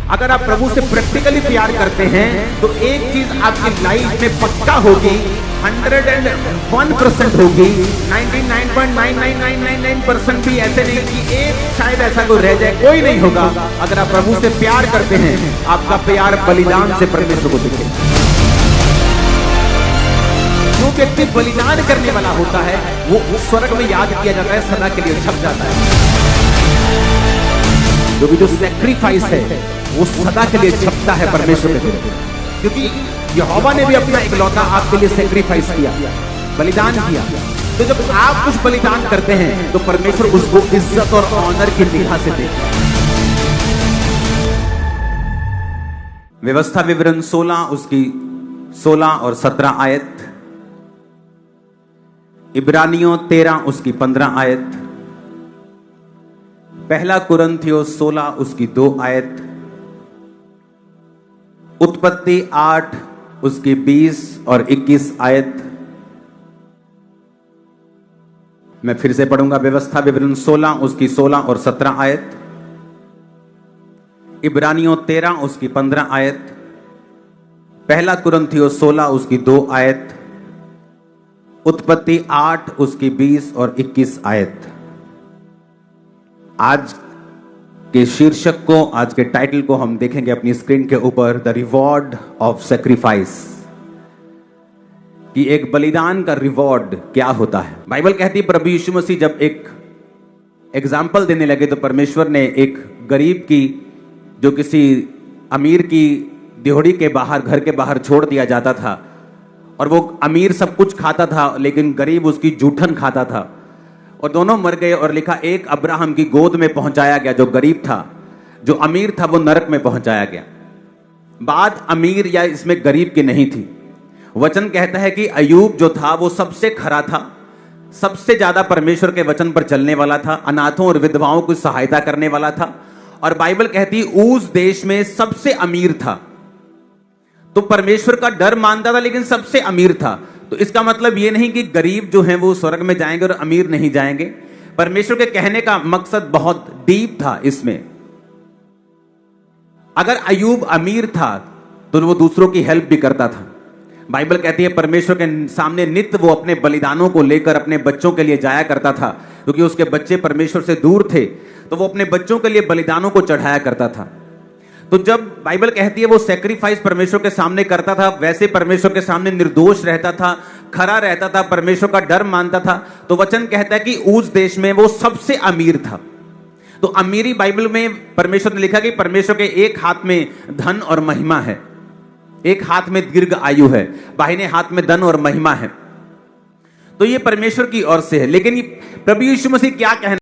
अगर आप प्रभु से प्रैक्टिकली प्यार करते हैं तो एक चीज आपकी लाइफ में पक्का होगी, 101% होगी। 99.99999% भी ऐसे नहीं कि एक शायद ऐसा कोई रह जाए, कोई नहीं होगा। अगर आप प्रभु से प्यार करते हैं, आपका प्यार बलिदान से परमेश्वर को दिखे। जो व्यक्ति बलिदान करने वाला होता है वो स्वर्ग में याद किया जाता है, सदा के लिए छप जाता है। जो सैक्रिफाइस है वो सदा के लिए छपता है परमेश्वर के लिए, क्योंकि यहोवा ने भी अपना इकलौता आपके लिए सैक्रिफाइस किया, बलिदान किया। तो जब आप कुछ बलिदान करते हैं तो परमेश्वर उसको इज्जत और ऑनर की निगाह से देखता है। व्यवस्था विवरण 16 उसकी 16 और 17 आयत, इब्रानियों 13 उसकी 15 आयत, पहला कुरिन्थियों 16 उसकी 2 आयत, उत्पत्ति 8 उसकी 20 और 21 आयत। मैं फिर से पढ़ूंगा, व्यवस्था विवरण 16 उसकी 16 और 17 आयत, इब्रानियों 13 उसकी 15 आयत, पहला कुरिन्थियों 16 उसकी 2 आयत, उत्पत्ति 8 उसकी 20 और 21 आयत। आज के शीर्षक को, आज के टाइटल को हम देखेंगे अपनी स्क्रीन के ऊपर, द रिवॉर्ड ऑफ सैक्रिफाइस, कि एक बलिदान का रिवॉर्ड क्या होता है। बाइबल कहती है प्रभु यीशु मसीह जब एक एग्जाम्पल देने लगे तो परमेश्वर ने एक गरीब की, जो किसी अमीर की दिहोड़ी के बाहर, घर के बाहर छोड़ दिया जाता था, और वो अमीर सब कुछ खाता था लेकिन गरीब उसकी जूठन खाता था, और दोनों मर गए। और लिखा एक अब्राहम की गोद में पहुंचाया गया, जो गरीब था, जो अमीर था वो नरक में पहुंचाया गया। बात अमीर या इसमें गरीब की नहीं थी। वचन कहता है कि अय्यूब जो था वो सबसे खरा था, सबसे ज्यादा परमेश्वर के वचन पर चलने वाला था, अनाथों और विधवाओं की सहायता करने वाला था, और बाइबल कहती उस देश में सबसे अमीर था। तो परमेश्वर का डर मानता था लेकिन सबसे अमीर था। तो इसका मतलब ये नहीं कि गरीब जो हैं वो स्वर्ग में जाएंगे और अमीर नहीं जाएंगे। परमेश्वर के कहने का मकसद बहुत डीप था इसमें। अगर अय्यूब अमीर था तो वो दूसरों की हेल्प भी करता था। बाइबल कहती है परमेश्वर के सामने नित्य वो अपने बलिदानों को लेकर अपने बच्चों के लिए जाया करता था, क्योंकि उसके बच्चे परमेश्वर से दूर थे, तो वो अपने बच्चों के लिए बलिदानों को चढ़ाया करता था। तो जब बाइबल कहती है वो सैक्रिफाइस परमेश्वर के सामने करता था, वैसे परमेश्वर के सामने निर्दोष रहता था, खरा रहता था, परमेश्वर का डर मानता था, तो वचन कहता है कि उस देश में वो सबसे अमीर था। तो अमीरी बाइबल में परमेश्वर ने लिखा कि परमेश्वर के एक हाथ में धन और महिमा है, एक हाथ में दीर्घ आयु है, बाहिने हाथ में धन और महिमा है। तो ये परमेश्वर की ओर से है। लेकिन प्रभु यीशु मसीह क्या कहना